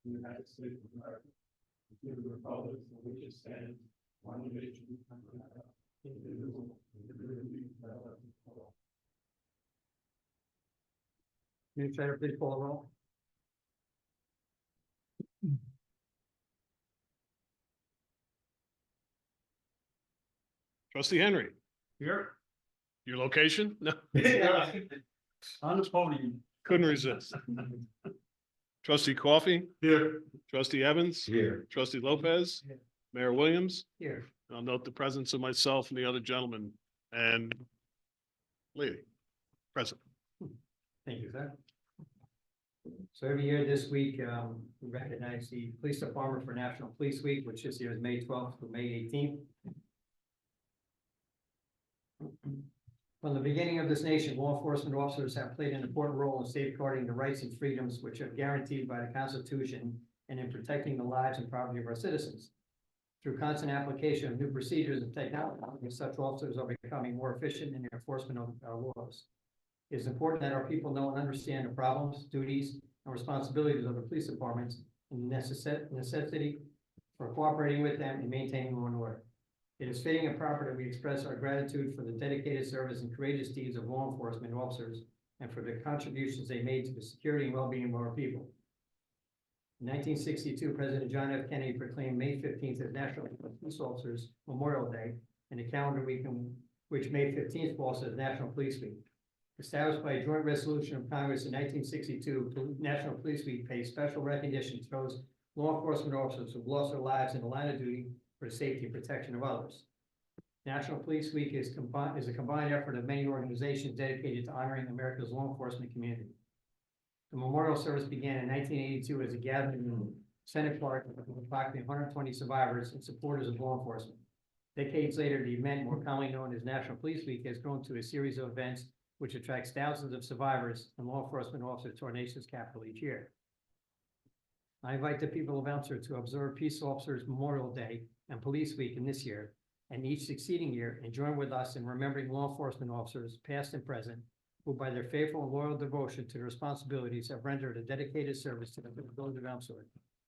United States of America, to the republic for which it stands, one nation, indivisible, with liberty and justice for all. Administrator, please call the roll. Trustee Henry, Here. your location? No, On the podium. couldn't resist. Trustee Coffee, Here. trustee Evans, Here. trustee Lopez, Here. Mayor Williams. Here. I'll note the presence of myself and the other gentleman and lady present. Thank you, sir. So every year this week, we recognize the police department for National Police Week, which this year is May 12th to May 18th. From the beginning of this nation, law enforcement officers have played an important role in safeguarding the rights and freedoms which are guaranteed by the Constitution and in protecting the lives and property of our citizens. Through constant application of new procedures and technology, such officers are becoming more efficient in the enforcement of our laws. It is important that our people know and understand the problems, duties, and responsibilities of the police departments and the necessity for cooperating with them and maintaining law and order. It is fitting and proper that we express our gratitude for the dedicated service and courageous deeds of law enforcement officers and for the contributions they made to the security and well-being of our people. In 1962, President John F. Kennedy proclaimed May 15th as National Police Officers Memorial Day and a calendar week in which May 15th falls as National Police Week. Established by a joint resolution of Congress in 1962, National Police Week pays special recognition to those law enforcement officers who've lost their lives in the line of duty for the safety and protection of others. National Police Week is a combined effort of many organizations dedicated to honoring America's law enforcement community. The memorial service began in 1982 as a gathering in Senate Park with approximately 120 survivors and supporters of law enforcement. Decades later, the event, more commonly known as National Police Week, has grown to a series of events which attracts thousands of survivors and law enforcement officers to our nation's capital each year. I invite the people of Elmsford to observe Peace Officers Memorial Day and Police Week in this year and each succeeding year and join with us in remembering law enforcement officers, past and present, who by their faithful and loyal devotion to their responsibilities have rendered a dedicated service to the village of Elmsford,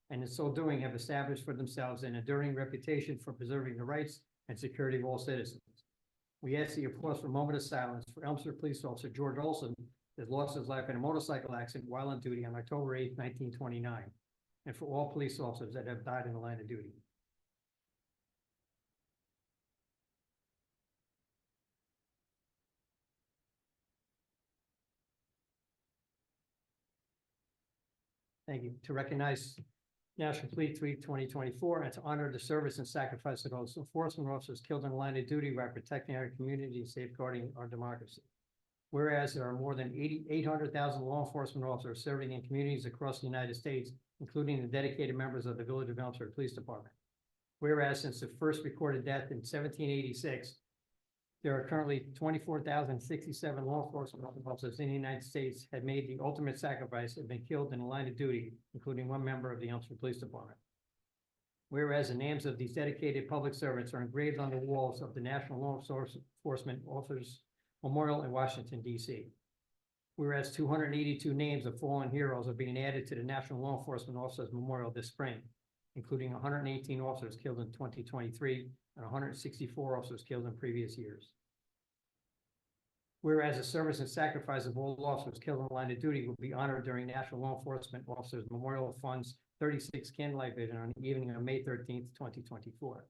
and in so doing have established for themselves an enduring reputation for preserving the rights and security of all citizens. We ask that you pause for a moment of silence for Elmsford Police Officer George Olson, that lost his life in a motorcycle accident while on duty on October 8, 1929, and for all police officers that have died in the line of duty. Thank you. To recognize National Police Week 2024 and to honor the service and sacrifice of those enforcement officers killed in the line of duty while protecting our community and safeguarding our democracy. Whereas there are more than 800,000 law enforcement officers serving in communities across the United States, including the dedicated members of the Village of Elmsford Police Department. Whereas since the first recorded death in 1786, there are currently 24,067 law enforcement officers in the United States have made the ultimate sacrifice and been killed in the line of duty, including one member of the Elmsford Police Department. Whereas the names of these dedicated public servants are engraved on the walls of the National Law Enforcement Officers Memorial in Washington, D.C. Whereas 282 names of fallen heroes are being added to the National Law Enforcement Officers Memorial this spring, including 118 officers killed in 2023 and 164 officers killed in previous years. Whereas the service and sacrifice of all officers killed in the line of duty will be honored during National Law Enforcement Officers Memorial Fund's 36 Candlelight Vision on the evening of May 13th, 2024.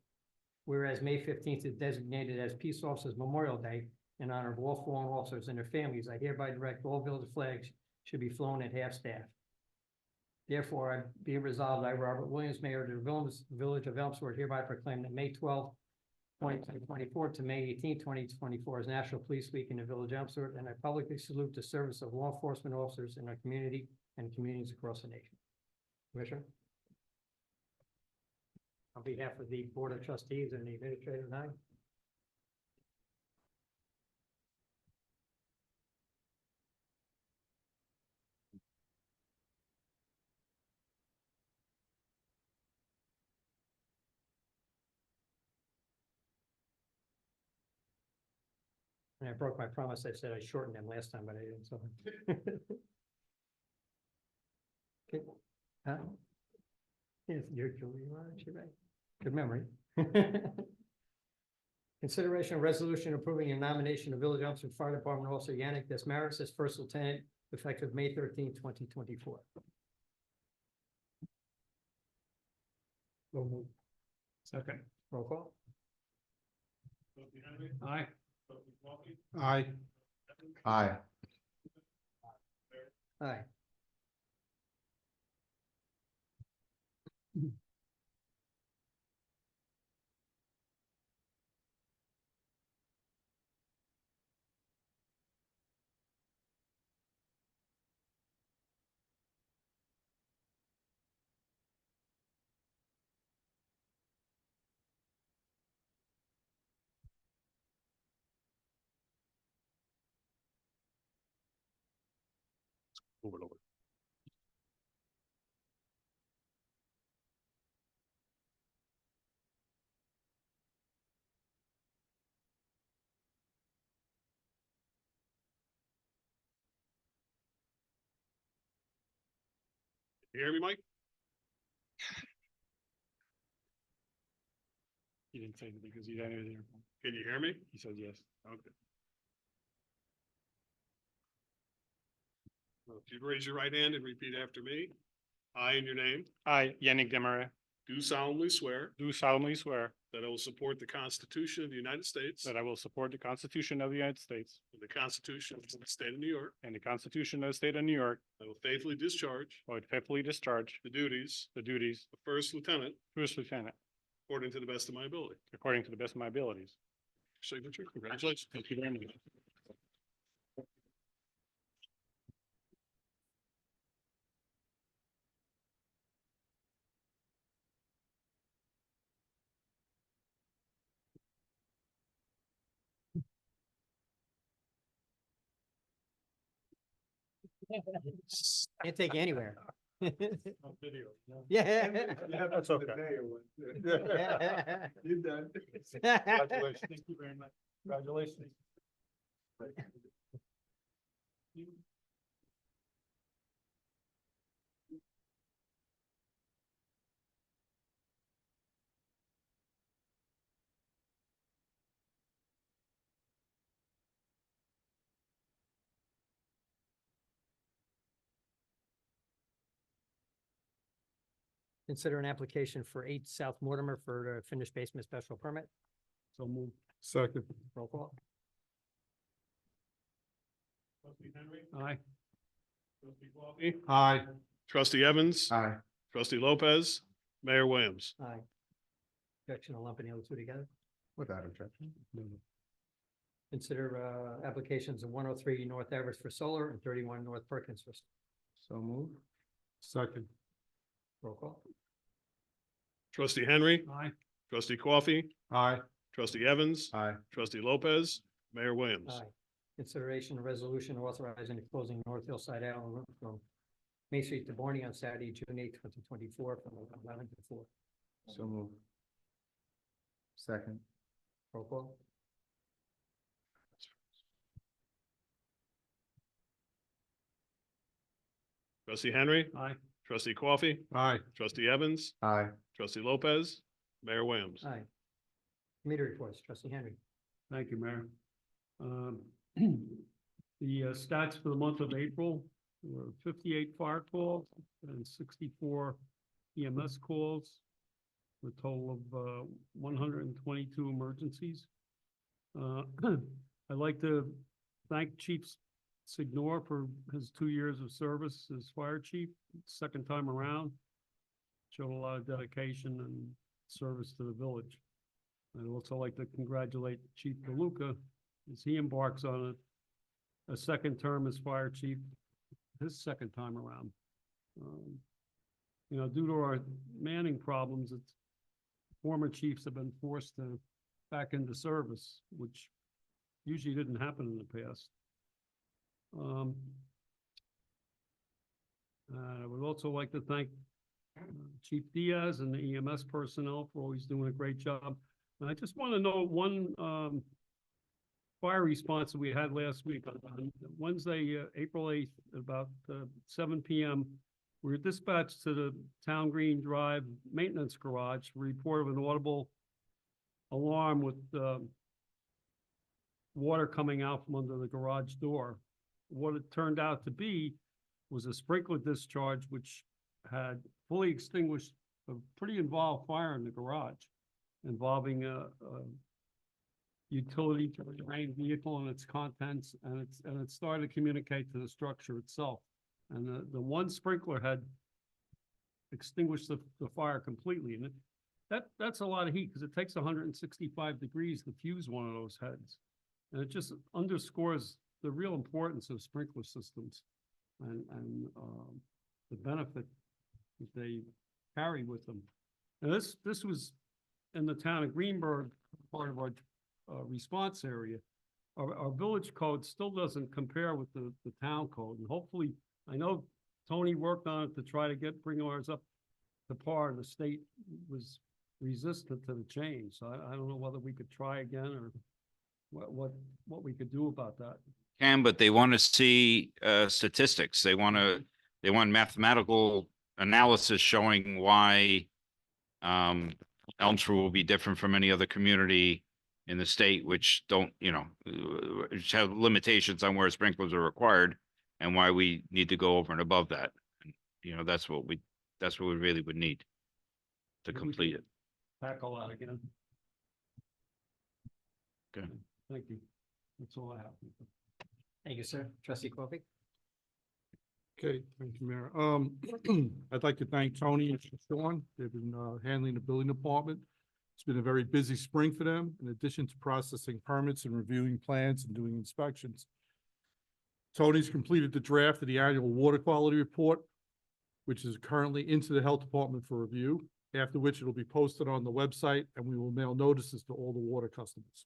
Whereas May 15th is designated as Peace Officers Memorial Day in honor of all fallen officers and their families, I hereby direct all village flags should be flown at half-staff. Therefore, I be resolved, I, Robert Williams, Mayor of the Village of Elmsford, hereby proclaim that May 12th, 2024 to May 18th, 2024 is National Police Week in the Village of Elmsford, and I publicly salute the service of law enforcement officers in our community and communities across the nation. Commissioner? On behalf of the Board of Trustees and the Administrator and I. And I broke my promise. I said I shortened them last time, but I didn't. So Okay. Huh? Yes, you are actually right. Good memory. Consideration of resolution approving a nomination of Village Officer Fire Department Officer Yannick Desmaris as first lieutenant effective May 13th, 2024. Second. Roll call. Trustee Henry. Aye. Trustee Coffee. Aye. Aye. Aye. Move it over. You hear me, Mike? He didn't say anything because he didn't hear. Can you hear me? He said yes. Okay. Well, if you'd raise your right hand and repeat after me. I, in your name, I, Yannick Demare, do solemnly swear do solemnly swear that I will support the Constitution of the United States that I will support the Constitution of the United States and the Constitution of the State of New York. and the Constitution of the State of New York. I will faithfully discharge I would faithfully discharge the duties the duties of First Lieutenant of First Lieutenant according to the best of my ability. according to the best of my abilities. Signature, congratulations. Thank you very much. Can't take you anywhere. Video. Yeah. That's okay. You're done. Congratulations. Thank you very much. Congratulations. Consider an application for 8 South Mortimer for a finished basement special permit. So move. Second. Roll call. Trustee Henry. Aye. Trustee Coffee. Aye. Trustee Evans, Aye. Trustee Lopez, Mayor Williams. Aye. Objection to lumping the other two together. Without objection. Consider applications of 103 North Everest for solar and 31 North Perkins for So moved. Second. roll call. Trustee Henry, Aye. Trustee Coffee, Aye. Trustee Evans, Aye. Trustee Lopez, Mayor Williams. Aye. Consideration of resolution authorizing the closing North Hillside Island Road from Main Street to Borney on Saturday, June 8th, 2024, from 11 to 4. So moved. Second. Roll call. Trustee Henry, Aye. Trustee Coffee, Aye. Trustee Evans, Aye. Trustee Lopez, Mayor Williams. Aye. Committee reports, trustee Henry. Thank you, Mayor. The stats for the month of April were 58 fire calls and 64 EMS calls, for a total of 122 emergencies. I'd like to thank Chief Signor for his 2 years of service as fire chief, second time around. Showed a lot of dedication and service to the village. I'd also like to congratulate Chief DeLuca as he embarks on a second term as fire chief, his second time around. You know, due to our manning problems, it's former chiefs have been forced to back into service, which usually didn't happen in the past. I would also like to thank Chief Diaz and the EMS personnel for always doing a great job. And I just want to know one fire response that we had last week on Wednesday, April 8th, about 7 p.m. We were dispatched to the Town Green Drive Maintenance Garage, report of an audible alarm with, water coming out from under the garage door. What it turned out to be was a sprinkler discharge which had fully extinguished a pretty involved fire in the garage involving a utility terrain vehicle and its contents, and it started to communicate to the structure itself. And the one sprinkler had extinguished the fire completely, and that's a lot of heat, because it takes 165 degrees to fuse one of those heads. And it just underscores the real importance of sprinkler systems and the benefit that they carry with them. And this was in the town of Greenberg, part of our response area. Our village code still doesn't compare with the town code, and hopefully, I know Tony worked on it to try to bring ours up to par. The state was resistant to the change, so I don't know whether we could try again or what we could do about that. But they want to see statistics. They want mathematical analysis showing why Elmsford will be different from any other community in the state, which don't, which have limitations on where sprinklers are required and why we need to go over and above that. And, that's what we really would need to complete it. Tackle that again. Okay. Thank you. That's all I have. Thank you, sir. Trustee Corby? Okay, thank you, Mayor. I'd like to thank Tony and Sean. They've been handling the building department. It's been a very busy spring for them, in addition to processing permits and reviewing plans and doing inspections. Tony's completed the draft of the annual water quality report, which is currently into the health department for review, after which it'll be posted on the website and we will mail notices to all the water customers.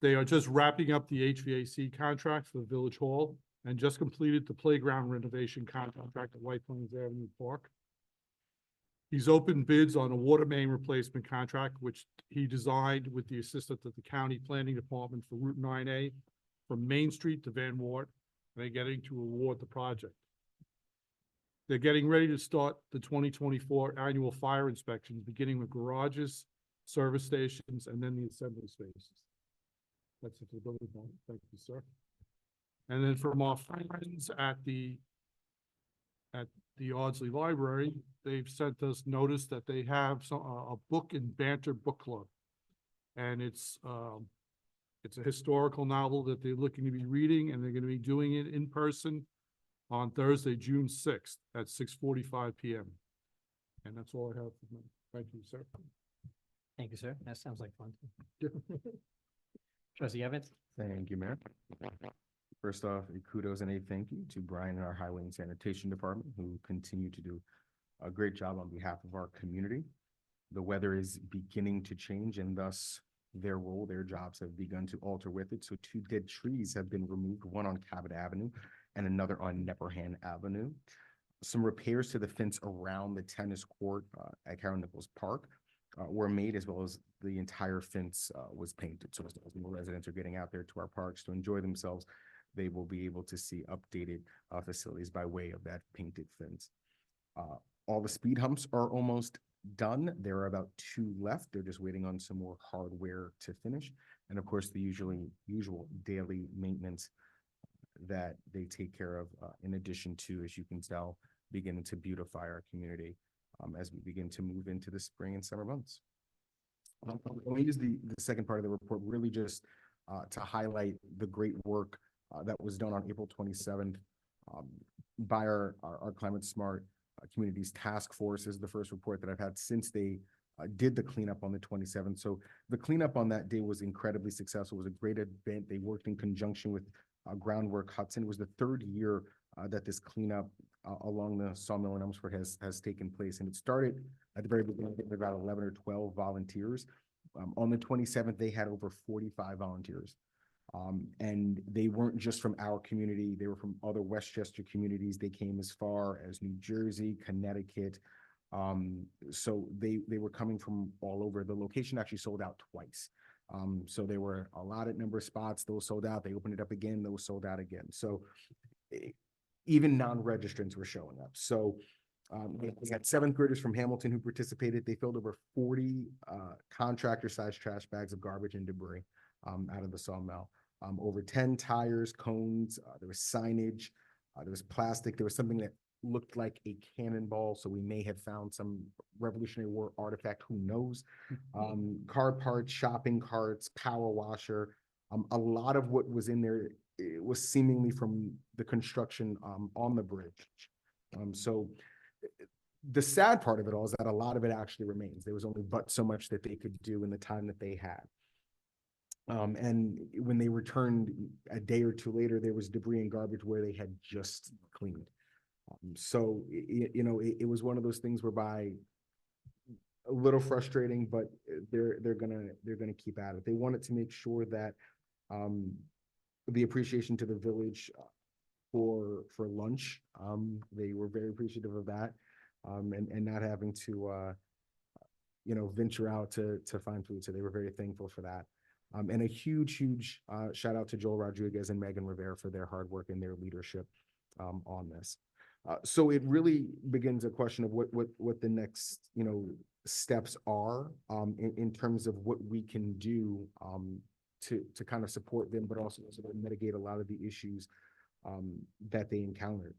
They are just wrapping up the HVAC contract for the Village Hall and just completed the playground renovation contract at White Plains Avenue Park. He's opened bids on a water main replacement contract, which he designed with the assistance of the county planning department for Route 9A from Main Street to Van Wart, and they're getting to award the project. They're getting ready to start the 2024 annual fire inspections, beginning with garages, service stations, and then the assembly spaces. That's it for the building department. Thank you, sir. And then from our friends at the Ardsley Library, they've sent us notice that they have a book and banter book club. And it's a historical novel that they're looking to be reading, and they're going to be doing it in person on Thursday, June 6th at 6:45 p.m. And that's all I have for me. Thank you, sir. Thank you, sir. That sounds like fun. Trustee Evans? Thank you, Mayor. First off, kudos and a thank you to Brian and our Highway and Sanitation Department, who continue to do a great job on behalf of our community. The weather is beginning to change, and thus their jobs have begun to alter with it. So 2 dead trees have been removed, one on Cabot Avenue and another on Nepperhan Avenue. Some repairs to the fence around the tennis court at Carol Nichols Park were made, as well as the entire fence was painted. So as more residents are getting out there to our parks to enjoy themselves, they will be able to see updated facilities by way of that painted fence. All the speed humps are almost done. There are about 2 left. They're just waiting on some more hardware to finish. And of course, the usual daily maintenance that they take care of, in addition to, as you can tell, beginning to beautify our community as we begin to move into the spring and summer months. I'll use the second part of the report really just to highlight the great work that was done on April 27th by our Climate Smart Communities Task Force. Is the first report that I've had since they did the cleanup on the 27th. So the cleanup on that day was incredibly successful. It was a great event. They worked in conjunction with Groundwork Hudson. It was the 3rd year that this cleanup along the Sawmill in Elmsford has taken place. And it started at the very beginning with about 11 or 12 volunteers. On the 27th, they had over 45 volunteers. And they weren't just from our community. They were from other Westchester communities. They came as far as New Jersey, Connecticut. So they were coming from all over. The location actually sold out twice. So there were a allotted number of spots. Those sold out. They opened it up again. Those sold out again. So even non-registrants were showing up. So we had seventh graders from Hamilton who participated. They filled over 40 contractor-sized trash bags of garbage and debris out of the sawmill. Over 10 tires, cones, there was signage, there was plastic, there was something that looked like a cannonball, so we may have found some Revolutionary War artifact, who knows? Car parts, shopping carts, power washer. A lot of what was in there, it was seemingly from the construction on the bridge. So the sad part of it all is that a lot of it actually remains. There was only but so much that they could do in the time that they had. And when they returned a day or two later, there was debris and garbage where they had just cleaned. So, you know, it was one of those things whereby a little frustrating, but they're gonna keep at it. They wanted to make sure that the appreciation to the village for lunch, they were very appreciative of that, and not having to you know, venture out to find food. So they were very thankful for that. And a huge shout out to Joel Rodriguez and Megan Rivera for their hard work and their leadership on this. So it really begins a question of what the next, you know, steps are in terms of what we can do to kind of support them, but also to mitigate a lot of the issues that they encountered.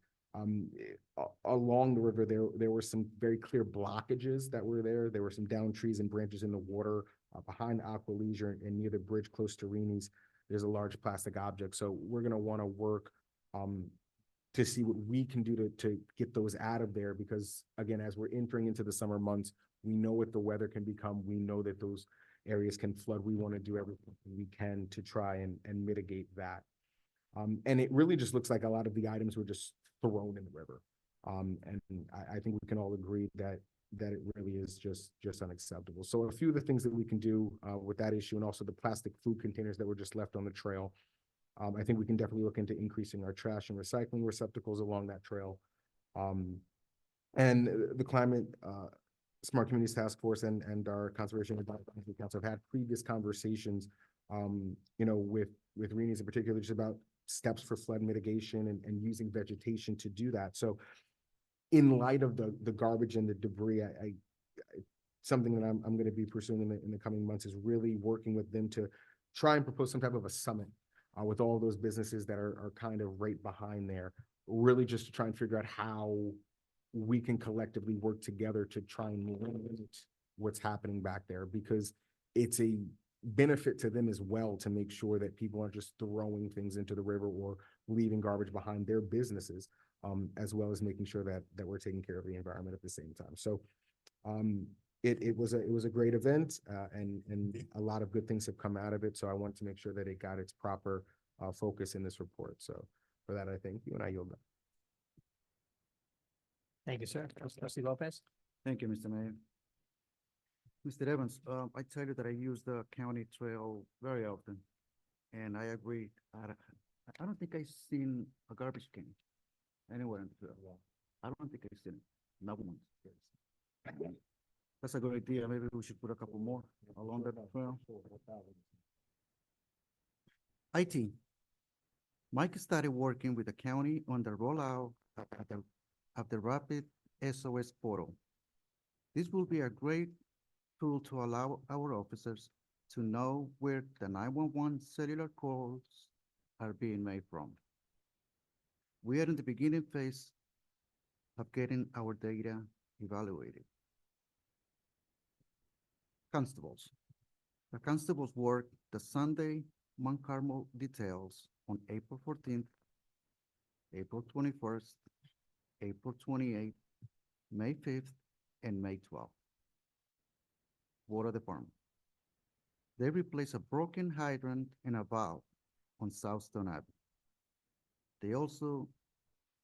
Along the river, there were some very clear blockages that were there. There were some downed trees and branches in the water behind Aqua Leisure and near the bridge close to Reni's. There's a large plastic object. So we're going to want to work to see what we can do to get those out of there, because again, as we're entering into the summer months, we know what the weather can become. We know that those areas can flood. We want to do everything we can to try and mitigate that. And it really just looks like a lot of the items were just thrown in the river. And I think we can all agree that it really is just unacceptable. So a few of the things that we can do with that issue, and also the plastic food containers that were just left on the trail, I think we can definitely look into increasing our trash and recycling receptacles along that trail. And the Climate Smart Communities Task Force and our Conservation Advisory Council have had previous conversations, you know, with Reni's in particular, just about steps for flood mitigation and using vegetation to do that. So in light of the garbage and the debris, something that I'm going to be pursuing in the coming months is really working with them to try and propose some type of a summit with all those businesses that are kind of right behind there, really just to try and figure out how we can collectively work together to try and limit what's happening back there, because it's a benefit to them as well to make sure that people aren't just throwing things into the river or leaving garbage behind their businesses, as well as making sure that we're taking care of the environment at the same time. So it was a great event, and a lot of good things have come out of it. So I want to make sure that it got its proper focus in this report. So for that, I thank you, and I yield back. Thank you, sir. Trustee Lopez? Thank you, Mr. Mayor. Mr. Evans, I tell you that I use the county trail very often, and I agree. I don't think I've seen a garbage can anywhere in the trail. I don't think I've seen it, not once. That's a good idea. Maybe we should put a couple more along that trail. IT. Mike started working with the county on the rollout of the Rapid SOS portal. This will be a great tool to allow our officers to know where the 911 cellular calls are being made from. We are in the beginning phase of getting our data evaluated. Constables. The constables work the Sunday Mount Carmel details on April 14th, April 21st, April 28th, May 5th, and May 12th. Water Department. They replace a broken hydrant and a valve on Southstone Avenue. They also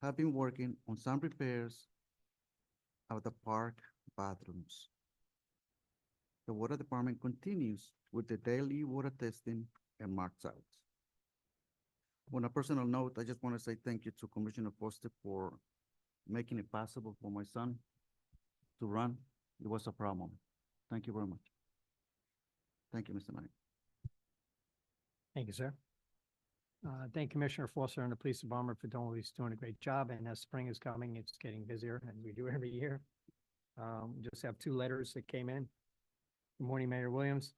have been working on some repairs of the park bathrooms. The Water Department continues with the daily water testing and marked outs. On a personal note, I just want to say thank you to Commissioner Foster for making it possible for my son to run. It was a problem. Thank you very much. Thank you, Mr. Mayor. Thank you, sir. Thank Commissioner Foster and the police department for always doing a great job, and as spring is coming, it's getting busier, and we do every year. Just have 2 letters that came in. Good morning, Mayor Williams.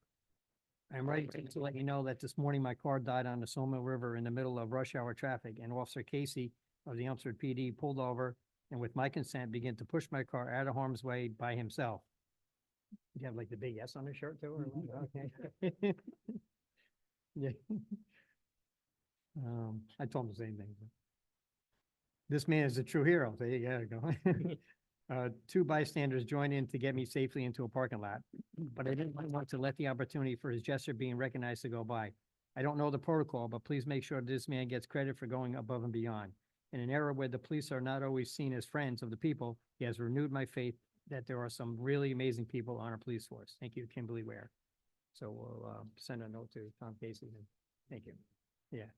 I'm writing to let you know that this morning my car died on the Sawmill River in the middle of rush hour traffic, and Officer Casey of the Elmsford PD pulled over and with my consent began to push my car out of harm's way by himself. You have like the big S on the shirt too, or what? Okay. Yeah. I told him the same thing. This man is a true hero. There you go. 2 bystanders joined in to get me safely into a parking lot, but I didn't want to let the opportunity for his gesture being recognized to go by. I don't know the protocol, but please make sure this man gets credit for going above and beyond. In an era where the police are not always seen as friends of the people, he has renewed my faith that there are some really amazing people on our police force. Thank you, Kimberly Ware. So we'll send a note to Tom Casey. And thank you. Yeah.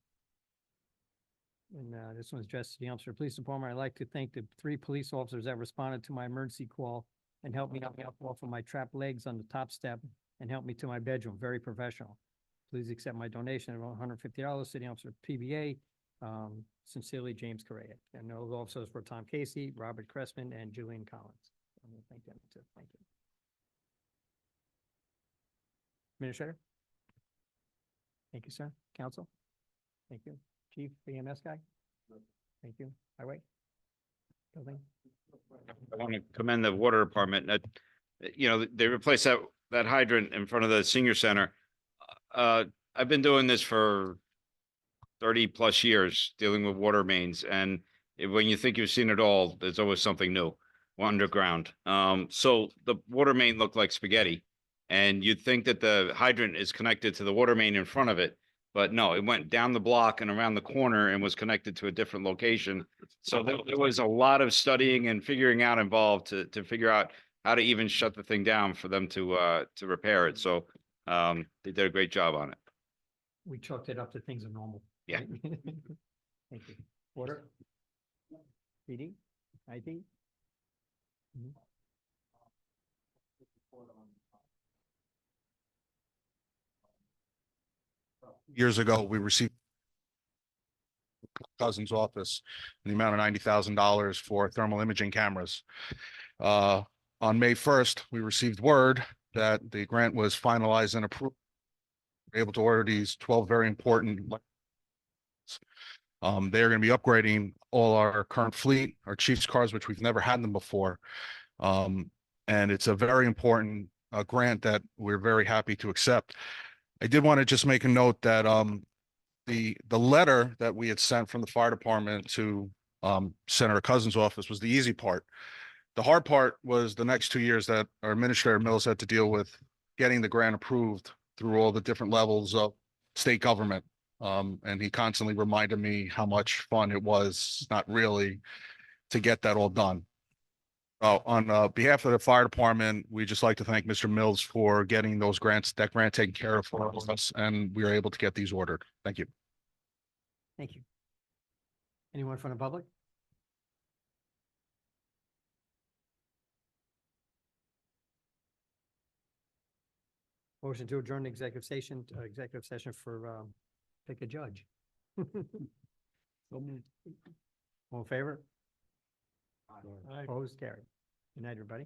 And this one's addressed to the Elmsford Police Department. I'd like to thank the 3 police officers that responded to my emergency call and helped me up off of my trapped legs on the top step and helped me to my bedroom. Very professional. Please accept my donation of $150 to the Elmsford PBA. Sincerely, James Correa. And those officers were Tom Casey, Robert Cressman, and Julian Collins. I'm going to thank them too. Thank you. Administrator? Thank you, sir. Council? Thank you. Chief, EMS guy? Thank you. Highway? Building? I want to commend the water department that, they replaced that hydrant in front of the senior center. I've been doing this for 30+ years, dealing with water mains, and when you think you've seen it all, there's always something new underground. So the water main looked like spaghetti, and you'd think that the hydrant is connected to the water main in front of it, but no, it went down the block and around the corner and was connected to a different location. So there was a lot of studying and figuring out involved to figure out how to even shut the thing down for them to repair it. So they did a great job on it. We chalked it up to things are normal. Yeah. right? Thank you. Water? PD? IT? Mhm. Years ago, we received cousin's office in the amount of $90,000 for thermal imaging cameras. On May 1st, we received word that the grant was finalized and approved. We're able to order these 12 very important. They're going to be upgrading all our current fleet, our chief's cars, which we've never had them before. And it's a very important grant that we're very happy to accept. I did want to just make a note that the letter that we had sent from the fire department to Senator Cousins' office was the easy part. The hard part was the next 2 years that our Administrator Mills had to deal with getting the grant approved through all the different levels of state government. And he constantly reminded me how much fun it was, not really, to get that all done. On behalf of the fire department, we just like to thank Mr. Mills for getting that grant taken care of for us, and we were able to get these ordered. Thank you. Thank you. Anyone from the public? Motion to adjourn the executive session for pick a judge. All in favor? Opposed, carried. Good night, everybody.